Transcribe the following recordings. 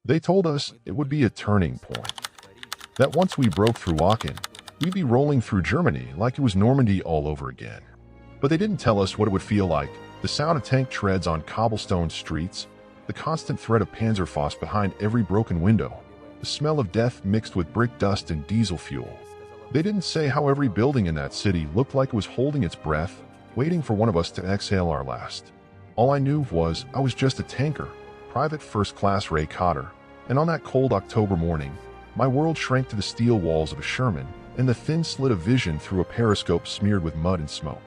They told us it would be a turning point, that once we broke through Aachen, we'd be rolling through Germany like it was Normandy all over again. But they didn't tell us what it would feel like, the sound of tank treads on cobblestone streets, the constant threat of Panzerfaust behind every broken window, the smell of death mixed with brick dust and diesel fuel. They didn't say how every building in that city looked like it was holding its breath, waiting for one of us to exhale our last. All I knew was I was just a tanker, Private First Class Ray Cotter, and on that cold October morning, my world shrank to the steel walls of a Sherman and the thin slit of vision through a periscope smeared with mud and smoke.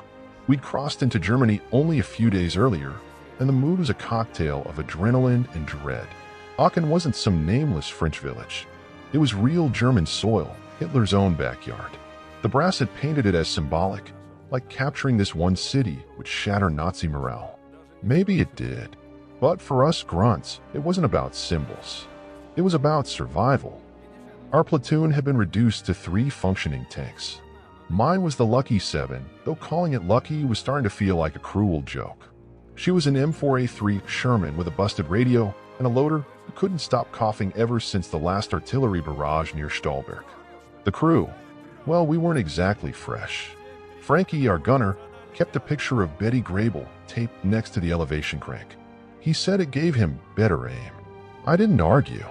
We'd crossed into Germany only a few days earlier, and the mood was a cocktail of adrenaline and dread. Aachen wasn't some nameless French village. It was real German soil, Hitler's own backyard. The brass had painted it as symbolic, like capturing this one city would shatter Nazi morale. Maybe it did. But for us grunts, it wasn't about symbols. It was about survival. Our platoon had been reduced to 3 functioning tanks. Mine was the Lucky 7, though calling it lucky was starting to feel like a cruel joke. She was an M4A3 Sherman with a busted radio and a loader who couldn't stop coughing ever since the last artillery barrage near Stahlberg. The crew, well, we weren't exactly fresh. Frankie, our gunner, kept a picture of Betty Grable taped next to the elevation crank. He said it gave him better aim. I didn't argue.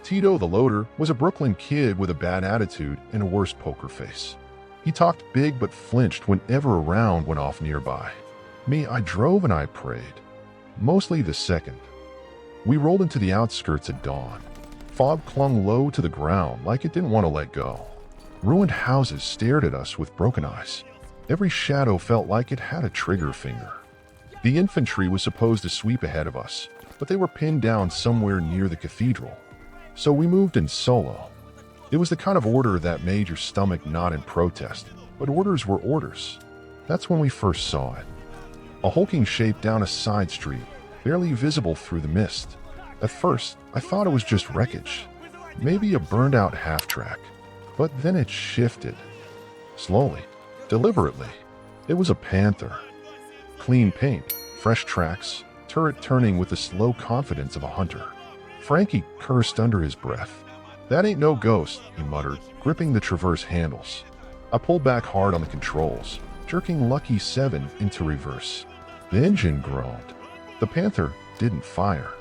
Tito, the loader, was a Brooklyn kid with a bad attitude and a worse poker face. He talked big but flinched whenever a round went off nearby. Me, I drove and I prayed. Mostly the second. We rolled into the outskirts at dawn. Fog clung low to the ground like it didn't want to let go. Ruined houses stared at us with broken eyes. Every shadow felt like it had a trigger finger. The infantry was supposed to sweep ahead of us, but they were pinned down somewhere near the cathedral. So we moved in solo. It was the kind of order that made your stomach knot in protest, but orders were orders. That's when we first saw it. A hulking shape down a side street, barely visible through the mist. At first, I thought it was just wreckage, maybe a burned-out half-track. But then it shifted. Slowly, deliberately. It was a Panther. Clean paint, fresh tracks, turret turning with the slow confidence of a hunter. Frankie cursed under his breath. "That ain't no ghost," he muttered, gripping the traverse handles. I pulled back hard on the controls, jerking Lucky 7 into reverse. The engine groaned. The Panther didn't fire.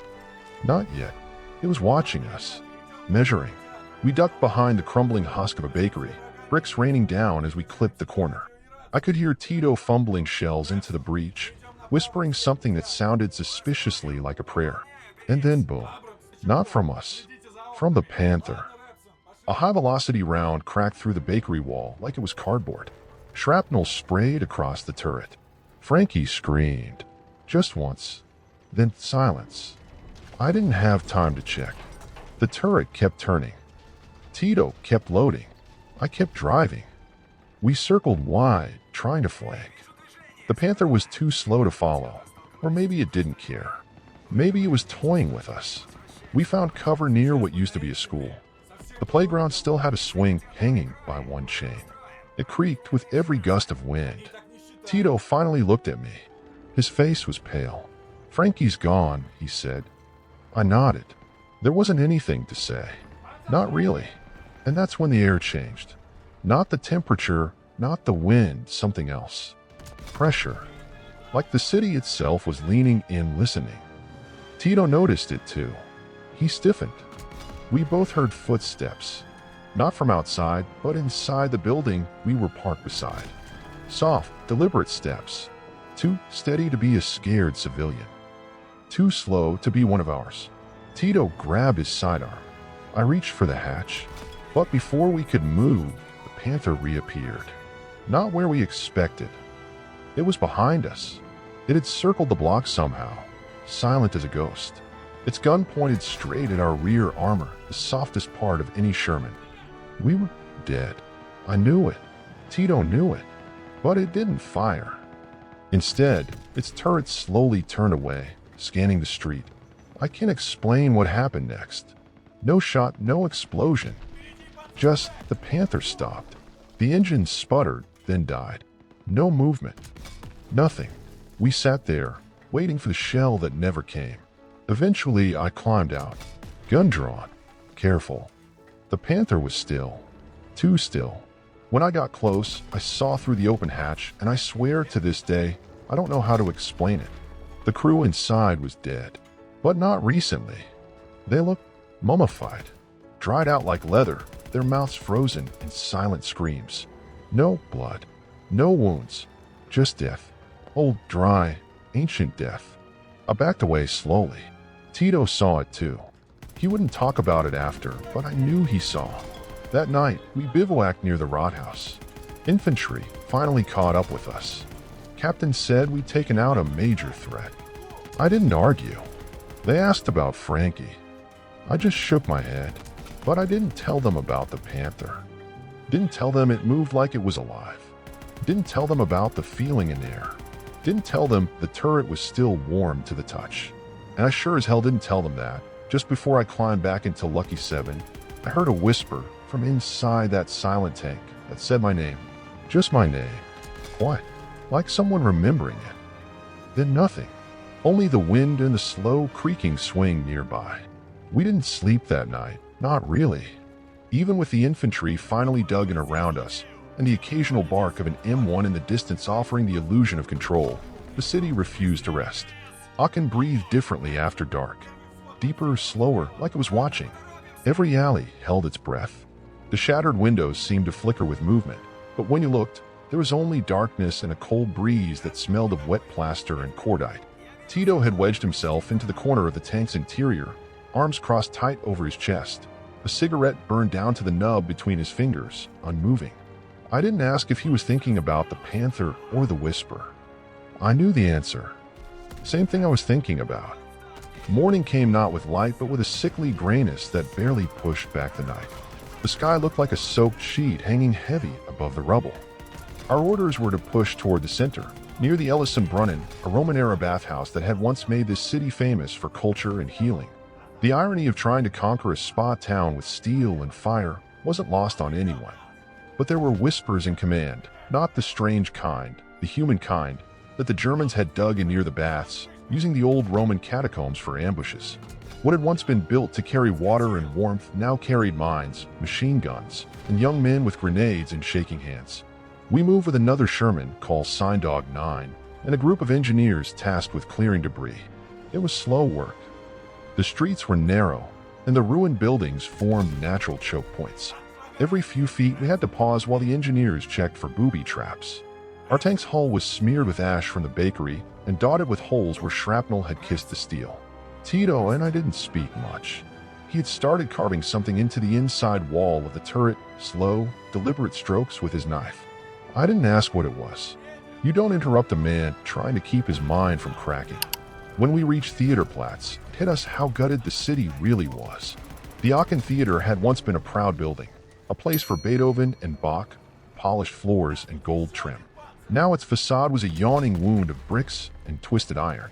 Not yet. It was watching us, measuring. We ducked behind the crumbling husk of a bakery, bricks raining down as we clipped the corner. I could hear Tito fumbling shells into the breach, whispering something that sounded suspiciously like a prayer. And then boom. Not from us. From the Panther. A high-velocity round cracked through the bakery wall like it was cardboard. Shrapnel sprayed across the turret. Frankie screamed. Just once. Then silence. I didn't have time to check. The turret kept turning. Tito kept loading. I kept driving. We circled wide, trying to flank. The Panther was too slow to follow. Or maybe it didn't care. Maybe it was toying with us. We found cover near what used to be a school. The playground still had a swing hanging by one chain. It creaked with every gust of wind. Tito finally looked at me. His face was pale. "Frankie's gone," he said. I nodded. There wasn't anything to say. Not really. And that's when the air changed. Not the temperature, not the wind, something else. Pressure. Like the city itself was leaning in, listening. Tito noticed it too. He stiffened. We both heard footsteps. Not from outside, but inside the building we were parked beside. Soft, deliberate steps. Too steady to be a scared civilian. Too slow to be one of ours. Tito grabbed his sidearm. I reached for the hatch, but before we could move, the Panther reappeared. Not where we expected. It was behind us. It had circled the block somehow, silent as a ghost. Its gun pointed straight at our rear armor, the softest part of any Sherman. We were dead. I knew it. Tito knew it. But it didn't fire. Instead, its turret slowly turned away, scanning the street. I can't explain what happened next. No shot, no explosion. Just the Panther stopped. The engine sputtered, then died. No movement. Nothing. We sat there, waiting for the shell that never came. Eventually, I climbed out. gun drawn, careful. The panther was still, too still. When I got close, I saw through the open hatch, and I swear to this day, I don't know how to explain it. The crew inside was dead, but not recently. They looked mummified, dried out like leather, their mouths frozen in silent screams. No blood, no wounds, just death. Old, dry, ancient death. I backed away slowly. Tito saw it too. He wouldn't talk about it after, but I knew he saw. That night, we bivouacked near the Rathaus. Infantry finally caught up with us. Captain said we'd taken out a major threat. I didn't argue. They asked about Frankie. I just shook my head, but I didn't tell them about the panther. Didn't tell them it moved like it was alive. Didn't tell them about the feeling in the air. Didn't tell them the turret was still warm to the touch. And I sure as hell didn't tell them that. Just before I climbed back into Lucky 7, I heard a whisper from inside that silent tank that said my name. Just my name. Quiet, like someone remembering it. Then nothing. Only the wind and the slow creaking swing nearby. We didn't sleep that night. Not really. Even with the infantry finally dug in around us, and the occasional bark of an M1 in the distance offering the illusion of control, the city refused to rest. Aachen breathed differently after dark. Deeper, slower, like it was watching. Every alley held its breath. The shattered windows seemed to flicker with movement, but when you looked, there was only darkness and a cold breeze that smelled of wet plaster and cordite. Tito had wedged himself into the corner of the tank's interior, arms crossed tight over his chest. A cigarette burned down to the nub between his fingers, unmoving. I didn't ask if he was thinking about the panther or the whisper. I knew the answer. Same thing I was thinking about. Morning came not with light, but with a sickly grayness that barely pushed back the night. The sky looked like a soaked sheet hanging heavy above the rubble. Our orders were to push toward the center, near the Ellison-Brunnen, a Roman-era bathhouse that had once made this city famous for culture and healing. The irony of trying to conquer a spa town with steel and fire wasn't lost on anyone. But there were whispers in command, not the strange kind, the human kind, that the Germans had dug in near the baths, using the old Roman catacombs for ambushes. What had once been built to carry water and warmth now carried mines, machine guns, and young men with grenades in shaking hands. We moved with another Sherman, called Sign Dog 9, and a group of engineers tasked with clearing debris. It was slow work. The streets were narrow, and the ruined buildings formed natural choke points. Every few feet we had to pause while the engineers checked for booby traps. Our tank's hull was smeared with ash from the bakery and dotted with holes where shrapnel had kissed the steel. Tito and I didn't speak much. He had started carving something into the inside wall of the turret, slow, deliberate strokes with his knife. I didn't ask what it was. You don't interrupt a man trying to keep his mind from cracking. When we reached Theaterplatz, it hit us how gutted the city really was. The Aachen Theater had once been a proud building, a place for Beethoven and Bach, polished floors and gold trim. Now its facade was a yawning wound of bricks and twisted iron.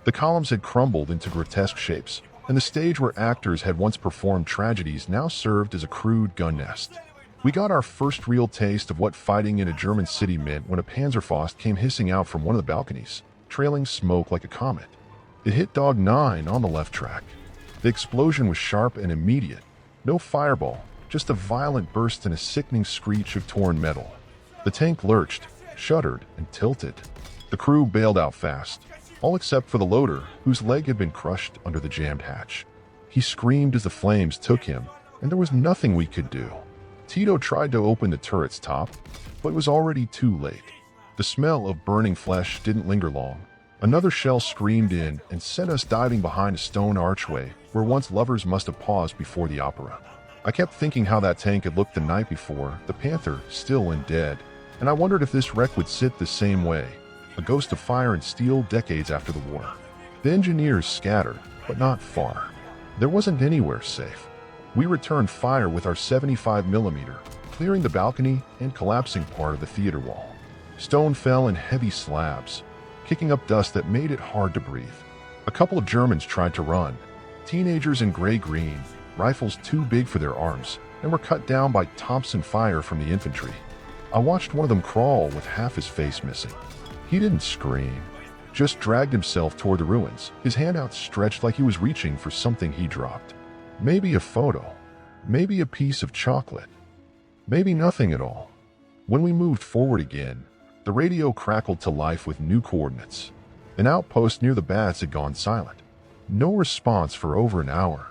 The columns had crumbled into grotesque shapes, and the stage where actors had once performed tragedies now served as a crude gun nest. We got our first real taste of what fighting in a German city meant when a Panzerfaust came hissing out from one of the balconies, trailing smoke like a comet. It hit Dog 9 on the left track. The explosion was sharp and immediate. No fireball, just a violent burst and a sickening screech of torn metal. The tank lurched, shuddered, and tilted. The crew bailed out fast, all except for the loader, whose leg had been crushed under the jammed hatch. He screamed as the flames took him, and there was nothing we could do. Tito tried to open the turret's top, but it was already too late. The smell of burning flesh didn't linger long. Another shell screamed in and sent us diving behind a stone archway where once lovers must have paused before the opera. I kept thinking how that tank had looked the night before, the Panther still and dead, and I wondered if this wreck would sit the same way, a ghost of fire and steel decades after the war. The engineers scattered, but not far. There wasn't anywhere safe. We returned fire with our 75mm, clearing the balcony and collapsing part of the theater wall. Stone fell in heavy slabs, kicking up dust that made it hard to breathe. A couple of Germans tried to run, teenagers in gray-green, rifles too big for their arms, and were cut down by Thompson fire from the infantry. I watched one of them crawl with half his face missing. He didn't scream, just dragged himself toward the ruins, his hand outstretched like he was reaching for something he dropped. Maybe a photo. Maybe a piece of chocolate. Maybe nothing at all. When we moved forward again, the radio crackled to life with new coordinates. An outpost near the bats had gone silent. No response for over an hour.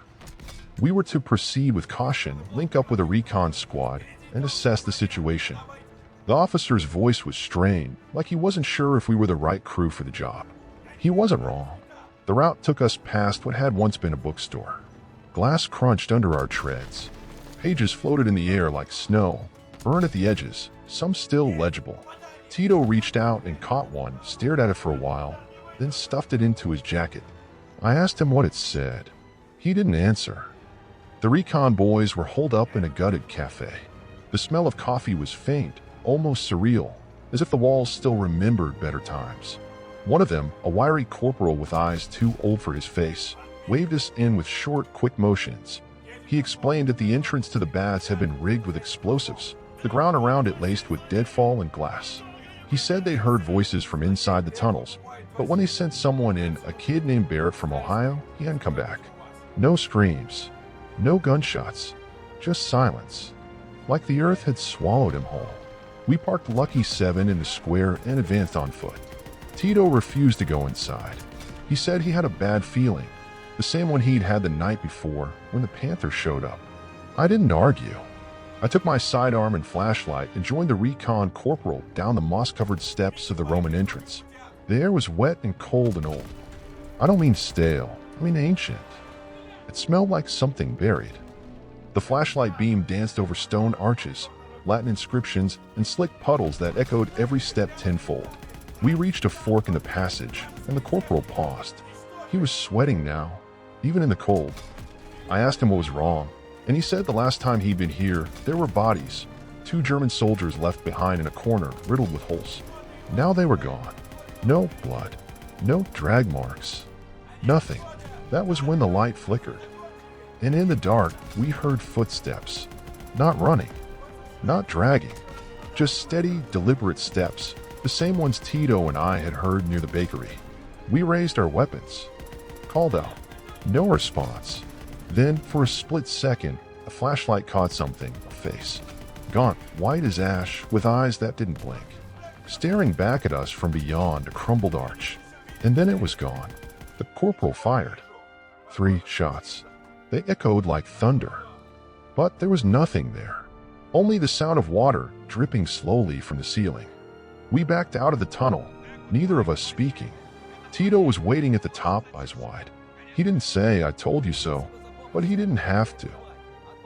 We were to proceed with caution, link up with a recon squad, and assess the situation. The officer's voice was strained, like he wasn't sure if we were the right crew for the job. He wasn't wrong. The route took us past what had once been a bookstore. Glass crunched under our treads. Pages floated in the air like snow, burned at the edges, some still legible. Tito reached out and caught one, stared at it for a while, then stuffed it into his jacket. I asked him what it said. He didn't answer. The recon boys were holed up in a gutted cafe. The smell of coffee was faint, almost surreal, as if the walls still remembered better times. One of them, a wiry corporal with eyes too old for his face, waved us in with short, quick motions. He explained that the entrance to the bats had been rigged with explosives, the ground around it laced with deadfall and glass. He said they heard voices from inside the tunnels, but when they sent someone in, a kid named Barrett from Ohio, he hadn't come back. No screams, no gunshots, just silence, like the earth had swallowed him whole. We parked Lucky 7 in the square and advanced on foot. Tito refused to go inside. He said he had a bad feeling, the same one he'd had the night before when the Panthers showed up. I didn't argue. I took my sidearm and flashlight and joined the recon corporal down the moss-covered steps of the Roman entrance. The air was wet and cold and old. I don't mean stale, I mean ancient. It smelled like something buried. The flashlight beam danced over stone arches, Latin inscriptions, and slick puddles that echoed every step tenfold. We reached a fork in the passage, and the corporal paused. He was sweating now, even in the cold. I asked him what was wrong, and he said the last time he'd been here, there were bodies, 2 German soldiers left behind in a corner riddled with holes. Now they were gone. No blood, no drag marks, nothing. That was when the light flickered. And in the dark, we heard footsteps. Not running, not dragging, just steady, deliberate steps, the same ones Tito and I had heard near the bakery. We raised our weapons, called out. No response. Then, for a split second, a flashlight caught something, a face. Gaunt, white as ash, with eyes that didn't blink. Staring back at us from beyond a crumbled arch. And then it was gone. The corporal fired. 3 shots. They echoed like thunder. But there was nothing there. Only the sound of water dripping slowly from the ceiling. We backed out of the tunnel, neither of us speaking. Tito was waiting at the top, eyes wide. He didn't say, "I told you so," but he didn't have to.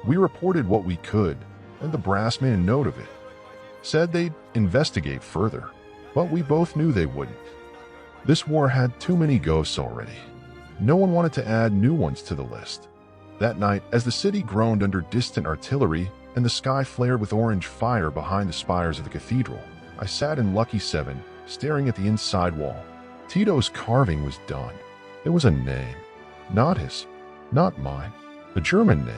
We reported what we could, and the brass made a note of it. Said they'd investigate further, but we both knew they wouldn't. This war had too many ghosts already. No one wanted to add new ones to the list. That night, as the city groaned under distant artillery and the sky flared with orange fire behind the spires of the cathedral, I sat in Lucky 7, staring at the inside wall. Tito's carving was done. There was a name. Not his, not mine. A German name,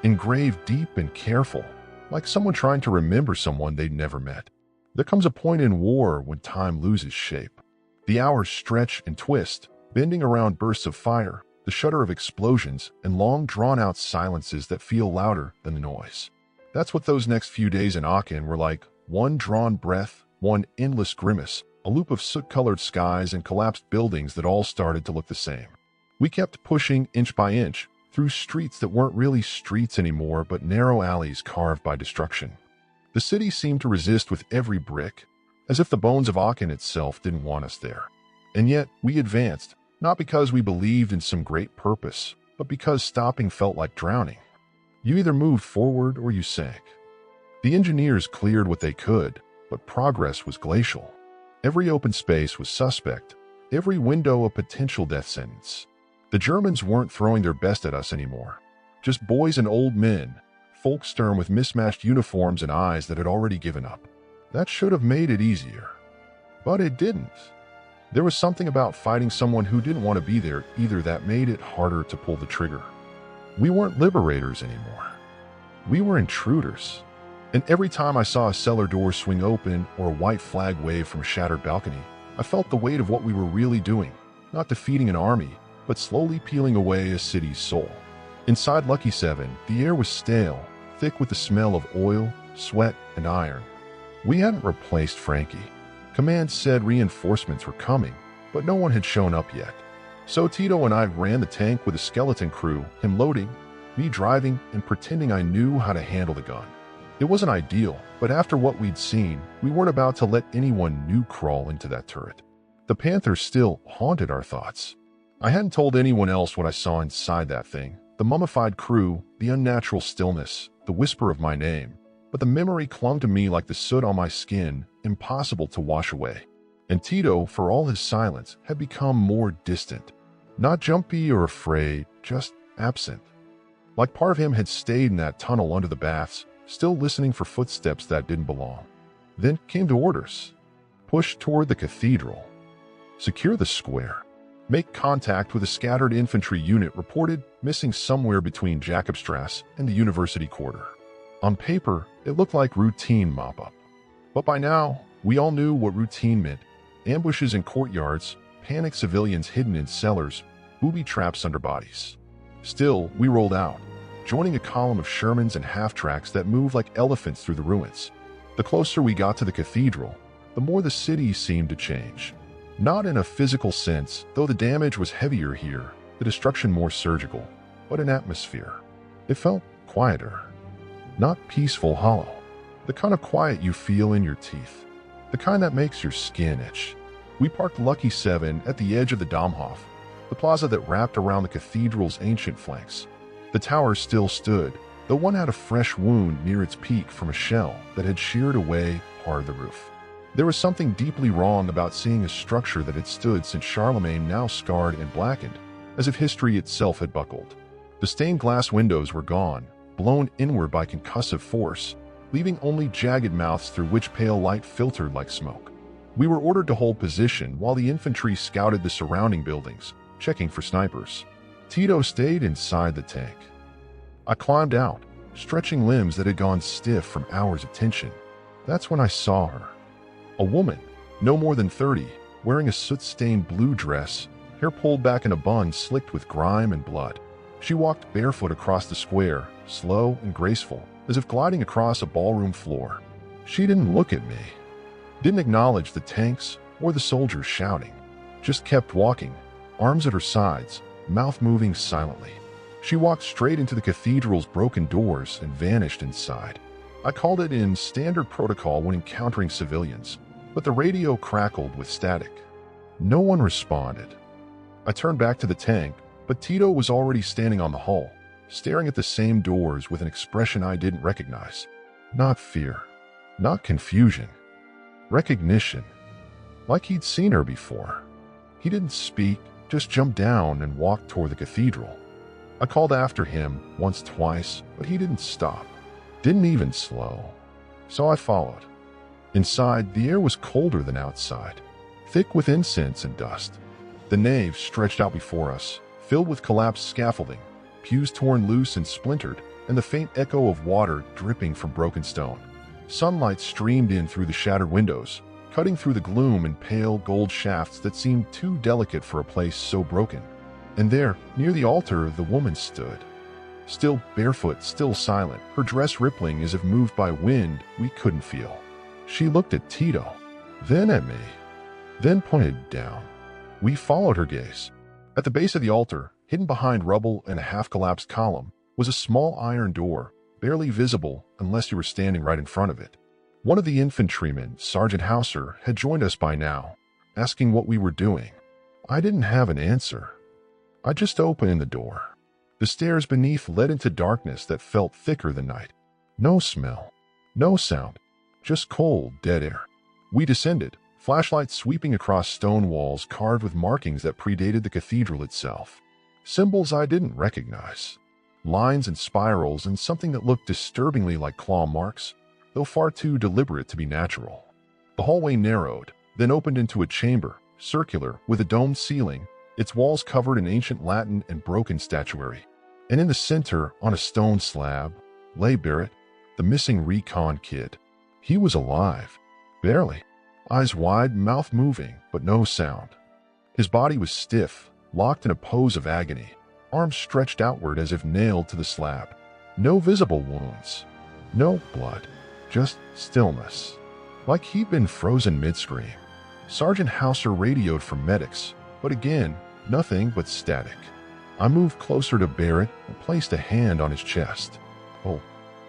engraved deep and careful, like someone trying to remember someone they'd never met. There comes a point in war when time loses shape. The hours stretch and twist, bending around bursts of fire, the shudder of explosions, and long drawn-out silences that feel louder than the noise. That's what those next few days in Aachen were like. One drawn breath, one endless grimace, a loop of soot-colored skies and collapsed buildings that all started to look the same. We kept pushing inch by inch, through streets that weren't really streets anymore but narrow alleys carved by destruction. The city seemed to resist with every brick, as if the bones of Aachen itself didn't want us there. And yet, we advanced, not because we believed in some great purpose, but because stopping felt like drowning. You either moved forward or you sank. The engineers cleared what they could, but progress was glacial. Every open space was suspect, every window a potential death sentence. The Germans weren't throwing their best at us anymore. Just boys and old men, folkstern with mismatched uniforms and eyes that had already given up. That should have made it easier. But it didn't. There was something about fighting someone who didn't want to be there either that made it harder to pull the trigger. We weren't liberators anymore. We were intruders. And every time I saw a cellar door swing open or a white flag wave from a shattered balcony, I felt the weight of what we were really doing, not defeating an army, but slowly peeling away a city's soul. Inside Lucky 7, the air was stale, thick with the smell of oil, sweat, and iron. We hadn't replaced Frankie. Command said reinforcements were coming, but no one had shown up yet. So Tito and I ran the tank with a skeleton crew, him loading, me driving, and pretending I knew how to handle the gun. It wasn't ideal, but after what we'd seen, we weren't about to let anyone new crawl into that turret. The Panther still haunted our thoughts. I hadn't told anyone else what I saw inside that thing. The mummified crew, the unnatural stillness, the whisper of my name. But the memory clung to me like the soot on my skin, impossible to wash away. And Tito, for all his silence, had become more distant. Not jumpy or afraid, just absent. Like part of him had stayed in that tunnel under the baths, still listening for footsteps that didn't belong. Then came the orders. Push toward the cathedral. Secure the square. Make contact with a scattered infantry unit reported missing somewhere between Jakobstrasse and the University Quarter. On paper, it looked like routine mop-up. But by now, we all knew what routine meant. Ambushes in courtyards, panicked civilians hidden in cellars, booby traps under bodies. Still, we rolled out, joining a column of Shermans and half-tracks that moved like elephants through the ruins. The closer we got to the cathedral, the more the city seemed to change. Not in a physical sense, though the damage was heavier here, the destruction more surgical, but in atmosphere. It felt quieter. Not peaceful, hollow. The kind of quiet you feel in your teeth. The kind that makes your skin itch. We parked Lucky 7 at the edge of the Domhof, the plaza that wrapped around the cathedral's ancient flanks. The tower still stood, though one had a fresh wound near its peak from a shell that had sheared away part of the roof. There was something deeply wrong about seeing a structure that had stood since Charlemagne now scarred and blackened, as if history itself had buckled. The stained glass windows were gone, blown inward by concussive force, leaving only jagged mouths through which pale light filtered like smoke. We were ordered to hold position while the infantry scouted the surrounding buildings, checking for snipers. Tito stayed inside the tank. I climbed out, stretching limbs that had gone stiff from hours of tension. That's when I saw her. A woman, no more than 30, wearing a soot-stained blue dress, hair pulled back in a bun slicked with grime and blood. She walked barefoot across the square, slow and graceful, as if gliding across a ballroom floor. She didn't look at me, didn't acknowledge the tanks or the soldiers shouting, just kept walking, arms at her sides, mouth moving silently. She walked straight into the cathedral's broken doors and vanished inside. I called it in standard protocol when encountering civilians, but the radio crackled with static. No one responded. I turned back to the tank, but Tito was already standing on the hull, staring at the same doors with an expression I didn't recognize. Not fear, not confusion, recognition, like he'd seen her before. He didn't speak, just jumped down and walked toward the cathedral. I called after him once, twice, but he didn't stop, didn't even slow. So I followed. Inside, the air was colder than outside, thick with incense and dust. The nave stretched out before us, filled with collapsed scaffolding, pews torn loose and splintered, and the faint echo of water dripping from broken stone. Sunlight streamed in through the shattered windows, cutting through the gloom in pale gold shafts that seemed too delicate for a place so broken. And there, near the altar, the woman stood. Still barefoot, still silent, her dress rippling as if moved by wind we couldn't feel. She looked at Tito, then at me, then pointed down. We followed her gaze. At the base of the altar, hidden behind rubble and a half-collapsed column, was a small iron door, barely visible unless you were standing right in front of it. One of the infantrymen, Sergeant Hauser, had joined us by now, asking what we were doing. I didn't have an answer. I just opened the door. The stairs beneath led into darkness that felt thicker than night. No smell, no sound, just cold, dead air. We descended, flashlights sweeping across stone walls carved with markings that predated the cathedral itself. Symbols I didn't recognize. Lines and spirals and something that looked disturbingly like claw marks, though far too deliberate to be natural. The hallway narrowed, then opened into a chamber, circular, with a domed ceiling, its walls covered in ancient Latin and broken statuary. And in the center, on a stone slab, lay Barrett, the missing recon kid. He was alive. Barely. Eyes wide, mouth moving, but no sound. His body was stiff, locked in a pose of agony. arms stretched outward as if nailed to the slab. No visible wounds. No blood. Just stillness. Like he'd been frozen mid-scream. Sergeant Hauser radioed for medics, but again, nothing but static. I moved closer to Barrett and placed a hand on his chest. Oh,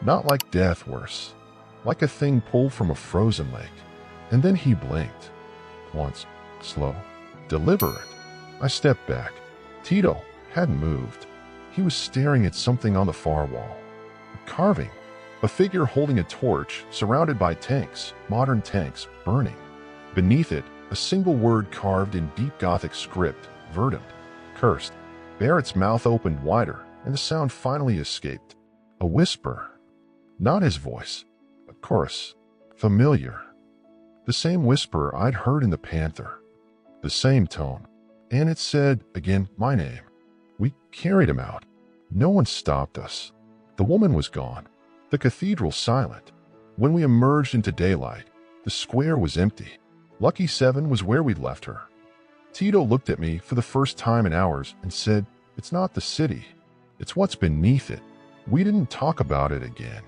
not like death, worse. Like a thing pulled from a frozen lake. And then he blinked. Once, slow, deliberate. I stepped back. Tito hadn't moved. He was staring at something on the far wall. A carving. A figure holding a torch, surrounded by tanks, modern tanks, burning. Beneath it, a single word carved in deep Gothic script, verdant, cursed. Barrett's mouth opened wider, and the sound finally escaped. A whisper. Not his voice. A chorus. Familiar. The same whisper I'd heard in the Panther. The same tone. And it said, again, my name. We carried him out. No one stopped us. The woman was gone. The cathedral silent. When we emerged into daylight, the square was empty. Lucky 7 was where we'd left her. Tito looked at me for the first time in hours and said, "It's not the city. It's what's beneath it." We didn't talk about it again.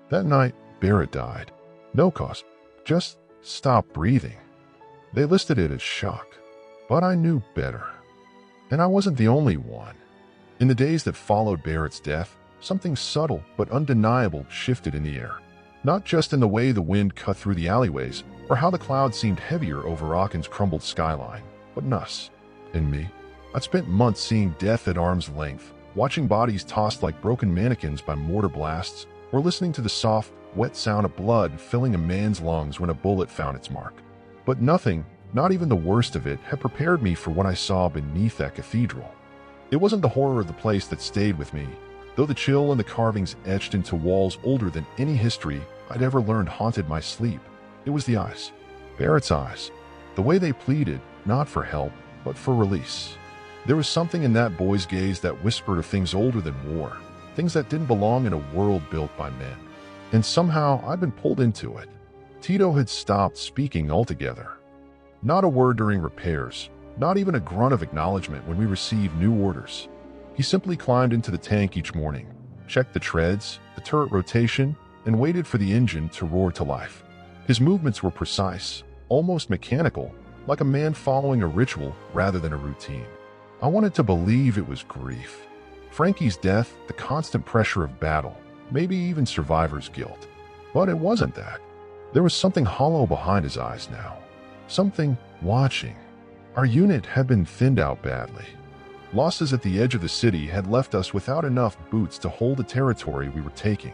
That night, Barrett died. No cause. Just stopped breathing. They listed it as shock. But I knew better. And I wasn't the only one. In the days that followed Barrett's death, something subtle but undeniable shifted in the air. Not just in the way the wind cut through the alleyways, or how the clouds seemed heavier over Aachen's crumbled skyline, but in us, in me. I'd spent months seeing death at arm's length, watching bodies tossed like broken mannequins by mortar blasts, or listening to the soft, wet sound of blood filling a man's lungs when a bullet found its mark. But nothing, not even the worst of it, had prepared me for what I saw beneath that cathedral. It wasn't the horror of the place that stayed with me, though the chill and the carvings etched into walls older than any history I'd ever learned haunted my sleep. It was the eyes. Barrett's eyes. The way they pleaded, not for help, but for release. There was something in that boy's gaze that whispered of things older than war, things that didn't belong in a world built by men. And somehow I'd been pulled into it. Tito had stopped speaking altogether. Not a word during repairs, not even a grunt of acknowledgement when we received new orders. He simply climbed into the tank each morning, checked the treads, the turret rotation, and waited for the engine to roar to life. His movements were precise, almost mechanical, like a man following a ritual rather than a routine. I wanted to believe it was grief. Frankie's death, the constant pressure of battle, maybe even survivor's guilt. But it wasn't that. There was something hollow behind his eyes now. Something watching. Our unit had been thinned out badly. Losses at the edge of the city had left us without enough boots to hold the territory we were taking.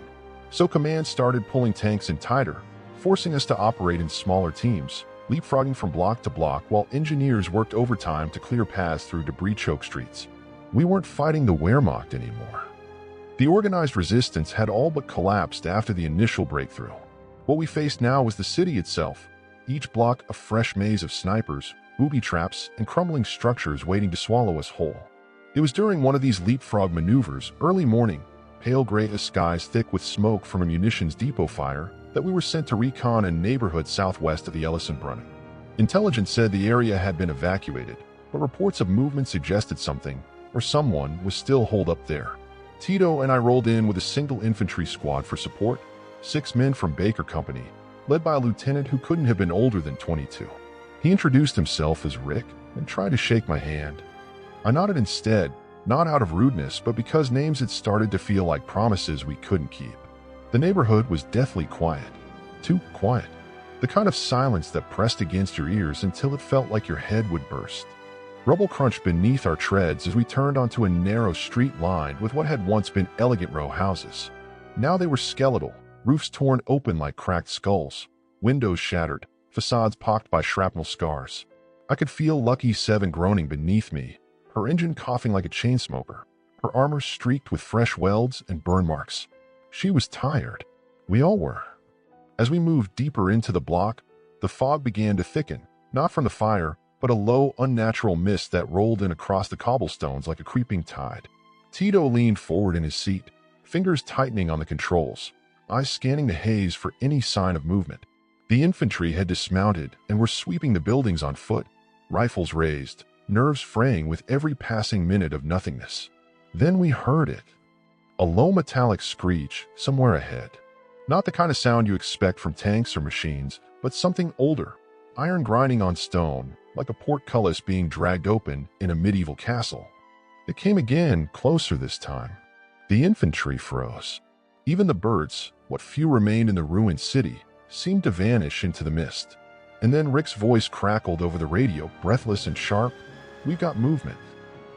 So command started pulling tanks in tighter, forcing us to operate in smaller teams, leapfrogging from block to block while engineers worked overtime to clear paths through debris-choked streets. We weren't fighting the Wehrmacht anymore. The organized resistance had all but collapsed after the initial breakthrough. What we faced now was the city itself, each block a fresh maze of snipers, booby traps, and crumbling structures waiting to swallow us whole. It was during one of these leapfrog maneuvers, early morning, pale gray skies thick with smoke from a munitions depot fire, that we were sent to recon a neighborhood southwest of the Ellisonbrunnen. Intelligence said the area had been evacuated, but reports of movement suggested something, or someone, was still holed up there. Tito and I rolled in with a single infantry squad for support, 6 men from Baker Company, led by a lieutenant who couldn't have been older than 22. He introduced himself as Rick and tried to shake my hand. I nodded instead, not out of rudeness, but because names had started to feel like promises we couldn't keep. The neighborhood was deathly quiet. Too quiet. The kind of silence that pressed against your ears until it felt like your head would burst. Rubble crunched beneath our treads as we turned onto a narrow street lined with what had once been elegant row houses. Now they were skeletal, roofs torn open like cracked skulls, windows shattered, facades pocked by shrapnel scars. I could feel Lucky 7 groaning beneath me, her engine coughing like a chain smoker, her armor streaked with fresh welds and burn marks. She was tired. We all were. As we moved deeper into the block, the fog began to thicken, not from the fire, but a low, unnatural mist that rolled in across the cobblestones like a creeping tide. Tito leaned forward in his seat, fingers tightening on the controls, eyes scanning the haze for any sign of movement. The infantry had dismounted and were sweeping the buildings on foot, rifles raised, nerves fraying with every passing minute of nothingness. Then we heard it. A low metallic screech somewhere ahead. Not the kind of sound you expect from tanks or machines, but something older. Iron grinding on stone, like a portcullis being dragged open in a medieval castle. It came again, closer this time. The infantry froze. Even the birds, what few remained in the ruined city, seemed to vanish into the mist. And then Rick's voice crackled over the radio, breathless and sharp. "We've got movement.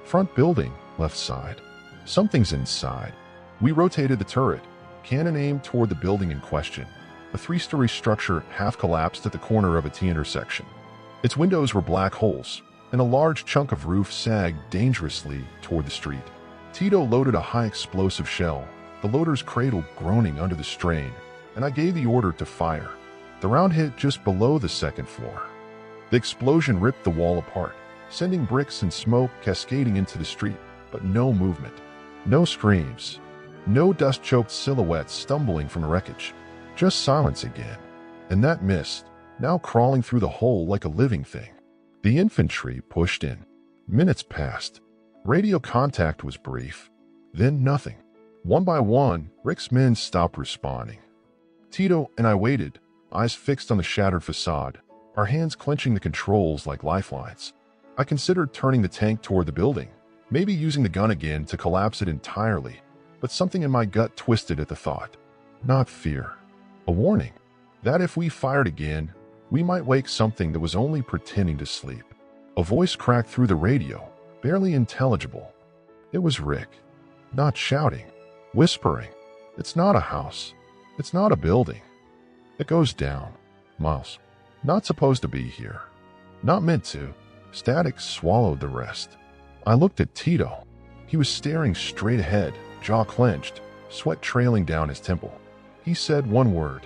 Front building, left side. Something's inside." We rotated the turret, cannon aimed toward the building in question. A 3-story structure half collapsed at the corner of a T-intersection. Its windows were black holes, and a large chunk of roof sagged dangerously toward the street. Tito loaded a high-explosive shell, the loader's cradle groaning under the strain, and I gave the order to fire. The round hit just below the second floor. The explosion ripped the wall apart, sending bricks and smoke cascading into the street, but no movement. No screams. No dust-choked silhouettes stumbling from the wreckage. Just silence again. And that mist, now crawling through the hole like a living thing. The infantry pushed in. Minutes passed. Radio contact was brief. Then nothing. One by one, Rick's men stopped responding. Tito and I waited, eyes fixed on the shattered facade, our hands clenching the controls like lifelines. I considered turning the tank toward the building, maybe using the gun again to collapse it entirely, but something in my gut twisted at the thought. Not fear. A warning. That if we fired again, we might wake something that was only pretending to sleep. A voice cracked through the radio, barely intelligible. It was Rick. Not shouting. Whispering. "It's not a house. It's not a building. It goes down. Miles. Not supposed to be here. Not meant to." Static swallowed the rest. I looked at Tito. He was staring straight ahead, jaw clenched, sweat trailing down his temple. He said one word.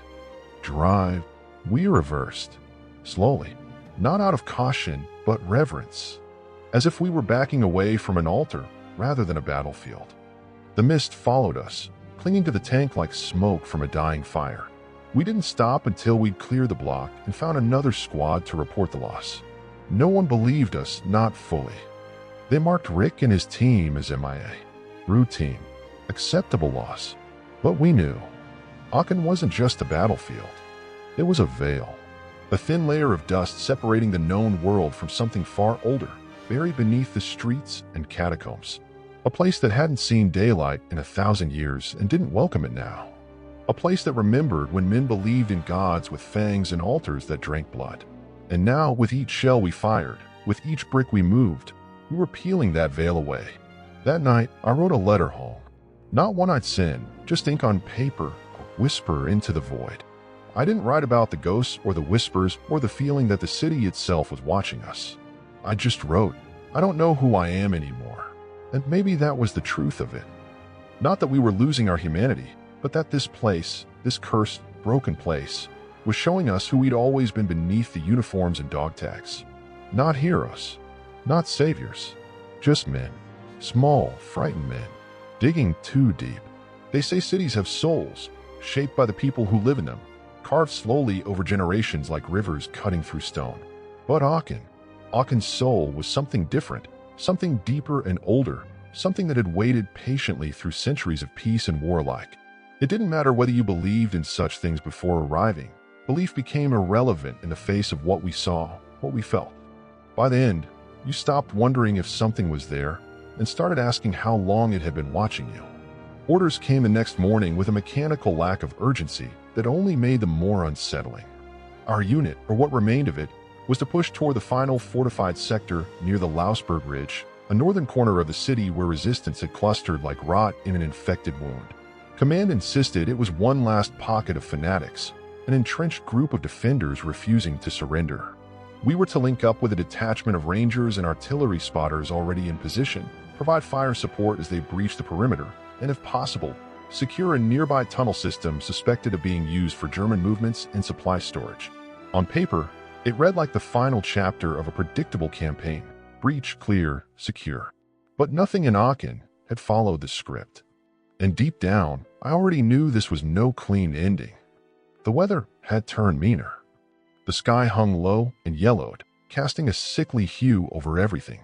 "Drive." We reversed. Slowly. Not out of caution, but reverence. As if we were backing away from an altar rather than a battlefield. The mist followed us, clinging to the tank like smoke from a dying fire. We didn't stop until we'd cleared the block and found another squad to report the loss. No one believed us, not fully. They marked Rick and his team as MIA. Routine. Acceptable loss. But we knew. Aachen wasn't just a battlefield. It was a veil. A thin layer of dust separating the known world from something far older, buried beneath the streets and catacombs. A place that hadn't seen daylight in 1,000 years and didn't welcome it now. A place that remembered when men believed in gods with fangs and altars that drank blood. And now, with each shell we fired, with each brick we moved, we were peeling that veil away. That night, I wrote a letter home. Not one I'd send, just ink on paper, a whisper into the void. I didn't write about the ghosts or the whispers or the feeling that the city itself was watching us. I just wrote, "I don't know who I am anymore." And maybe that was the truth of it. Not that we were losing our humanity, but that this place, this cursed, broken place, was showing us who we'd always been beneath the uniforms and dog tags. Not heroes, not saviors, just men. Small, frightened men, digging too deep. They say cities have souls, shaped by the people who live in them, carved slowly over generations like rivers cutting through stone. But Aachen's soul was something different, something deeper and older, something that had waited patiently through centuries of peace and war alike. It didn't matter whether you believed in such things before arriving. Belief became irrelevant in the face of what we saw, what we felt. By the end, you stopped wondering if something was there and started asking how long it had been watching you. Orders came the next morning with a mechanical lack of urgency that only made them more unsettling. Our unit, or what remained of it, was to push toward the final fortified sector near the Lausberg Ridge, a northern corner of the city where resistance had clustered like rot in an infected wound. Command insisted it was one last pocket of fanatics, an entrenched group of defenders refusing to surrender. We were to link up with a detachment of rangers and artillery spotters already in position, provide fire support as they breached the perimeter, and if possible, secure a nearby tunnel system suspected of being used for German movements and supply storage. On paper, it read like the final chapter of a predictable campaign: breach, clear, secure. But nothing in Aachen had followed the script. And deep down, I already knew this was no clean ending. The weather had turned meaner. The sky hung low and yellowed, casting a sickly hue over everything.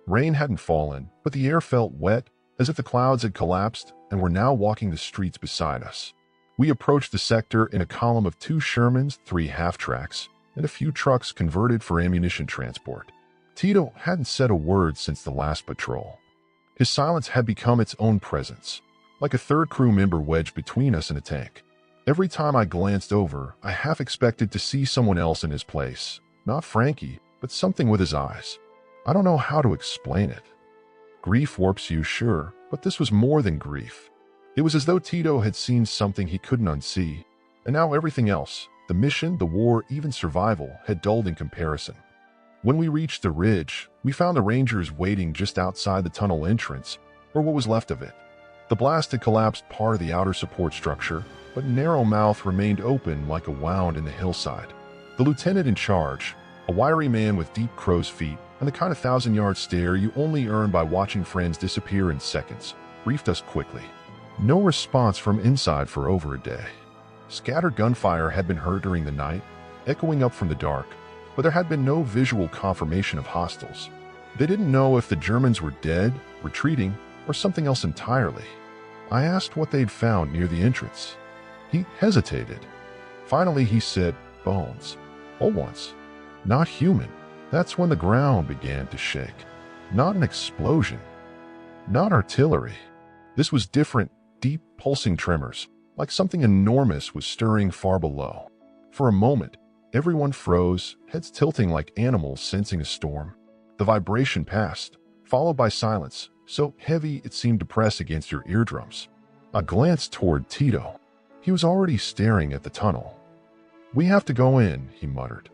Rain hadn't fallen, but the air felt wet, as if the clouds had collapsed and were now walking the streets beside us. We approached the sector in a column of 2 Shermans, 3 half-tracks, and a few trucks converted for ammunition transport. Tito hadn't said a word since the last patrol. His silence had become its own presence, like a third crew member wedged between us and a tank. Every time I glanced over, I half expected to see someone else in his place. Not Frankie, but something with his eyes. I don't know how to explain it. Grief warps you, sure, but this was more than grief. It was as though Tito had seen something he couldn't unsee, and now everything else, the mission, the war, even survival, had dulled in comparison. When we reached the ridge, we found the Rangers waiting just outside the tunnel entrance, or what was left of it. The blast had collapsed part of the outer support structure, but narrow mouth remained open like a wound in the hillside. The lieutenant in charge, a wiry man with deep crow's feet and the kind of 1,000-yard stare you only earn by watching friends disappear in seconds, briefed us quickly. No response from inside for over a day. Scattered gunfire had been heard during the night, echoing up from the dark, but there had been no visual confirmation of hostiles. They didn't know if the Germans were dead, retreating, or something else entirely. I asked what they'd found near the entrance. He hesitated. Finally, he said, "Bones. Old ones. Not human." That's when the ground began to shake. Not an explosion. Not artillery. This was different, deep, pulsing tremors, like something enormous was stirring far below. For a moment, everyone froze, heads tilting like animals sensing a storm. The vibration passed, followed by silence, so heavy it seemed to press against your eardrums. I glanced toward Tito. He was already staring at the tunnel. "We have to go in," he muttered.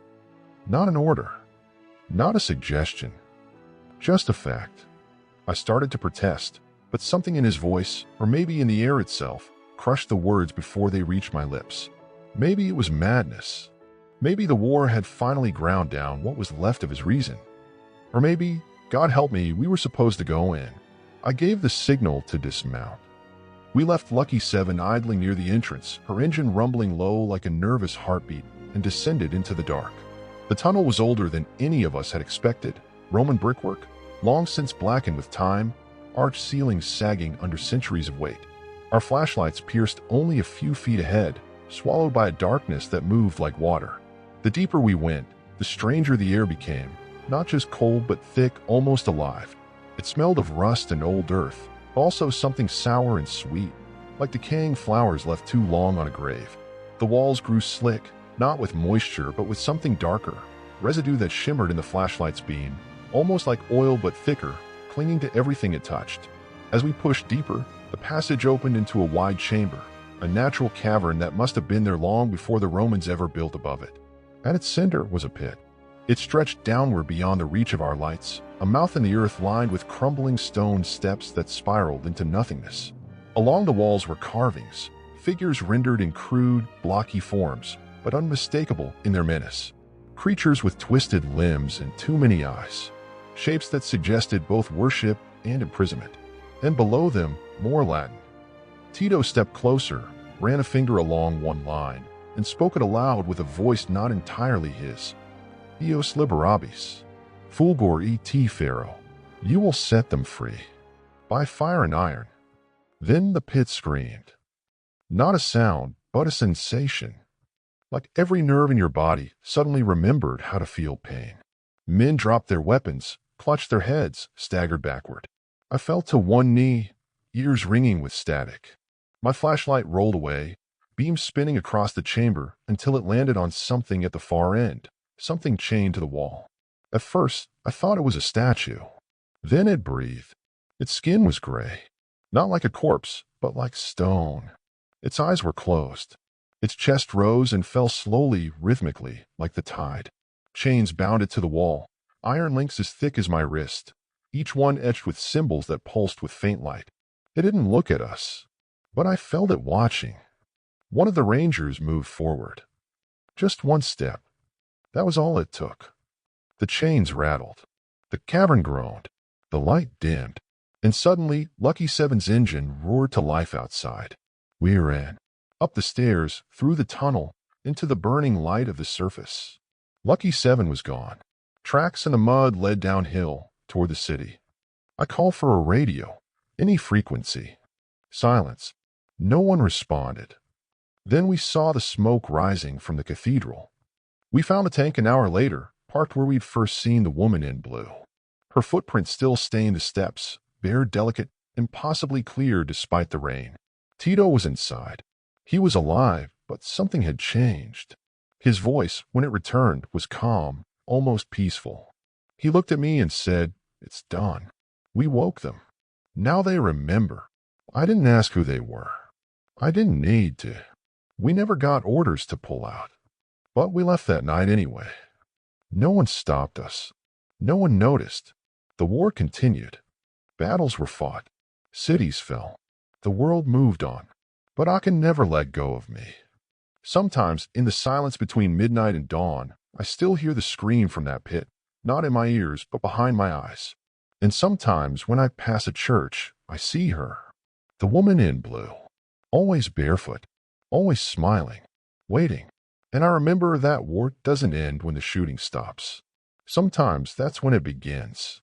Not an order. Not a suggestion. Just a fact. I started to protest, but something in his voice, or maybe in the air itself, crushed the words before they reached my lips. Maybe it was madness. Maybe the war had finally ground down what was left of his reason. Or maybe, God help me, we were supposed to go in. I gave the signal to dismount. We left Lucky 7 idling near the entrance, her engine rumbling low like a nervous heartbeat, and descended into the dark. The tunnel was older than any of us had expected. Roman brickwork, long since blackened with time, arched ceilings sagging under centuries of weight. Our flashlights pierced only a few feet ahead, swallowed by a darkness that moved like water. The deeper we went, the stranger the air became, not just cold but thick, almost alive. It smelled of rust and old earth, also something sour and sweet, like decaying flowers left too long on a grave. The walls grew slick, not with moisture but with something darker, residue that shimmered in the flashlight's beam, almost like oil but thicker, clinging to everything it touched. As we pushed deeper, the passage opened into a wide chamber, a natural cavern that must have been there long before the Romans ever built above it. At its center was a pit. It stretched downward beyond the reach of our lights, a mouth in the earth lined with crumbling stone steps that spiraled into nothingness. Along the walls were carvings, figures rendered in crude, blocky forms, but unmistakable in their menace. Creatures with twisted limbs and too many eyes. Shapes that suggested both worship and imprisonment. And below them, more Latin. Tito stepped closer, ran a finger along one line, and spoke it aloud with a voice not entirely his. "Eos liberabis. Fulgor et Pharaoh. You will set them free. By fire and iron." Then the pit screamed. Not a sound, but a sensation. Like every nerve in your body suddenly remembered how to feel pain. Men dropped their weapons, clutched their heads, staggered backward. I fell to one knee, ears ringing with static. My flashlight rolled away, beam spinning across the chamber until it landed on something at the far end, something chained to the wall. At first, I thought it was a statue. Then it breathed. Its skin was gray, not like a corpse, but like stone. Its eyes were closed. Its chest rose and fell slowly, rhythmically, like the tide. Chains bound it to the wall, iron links as thick as my wrist, each one etched with symbols that pulsed with faint light. It didn't look at us, but I felt it watching. One of the Rangers moved forward. Just one step. That was all it took. The chains rattled. The cavern groaned. The light dimmed. And suddenly, Lucky 7's engine roared to life outside. We ran. Up the stairs, through the tunnel, into the burning light of the surface. Lucky 7 was gone. Tracks in the mud led downhill, toward the city. I called for a radio. Any frequency. Silence. No one responded. Then we saw the smoke rising from the cathedral. We found a tank an hour later, parked where we'd first seen the woman in blue. Her footprint still stained the steps, bare, delicate, impossibly clear despite the rain. Tito was inside. He was alive, but something had changed. His voice, when it returned, was calm, almost peaceful. He looked at me and said, "It's done. We woke them. Now they remember." I didn't ask who they were. I didn't need to. We never got orders to pull out. But we left that night anyway. No one stopped us. No one noticed. The war continued. Battles were fought. Cities fell. The world moved on. But Aachen never let go of me. Sometimes, in the silence between midnight and dawn, I still hear the scream from that pit, not in my ears, but behind my eyes. And sometimes, when I pass a church, I see her. The woman in blue. Always barefoot. Always smiling. Waiting. And I remember that war doesn't end when the shooting stops. Sometimes that's when it begins.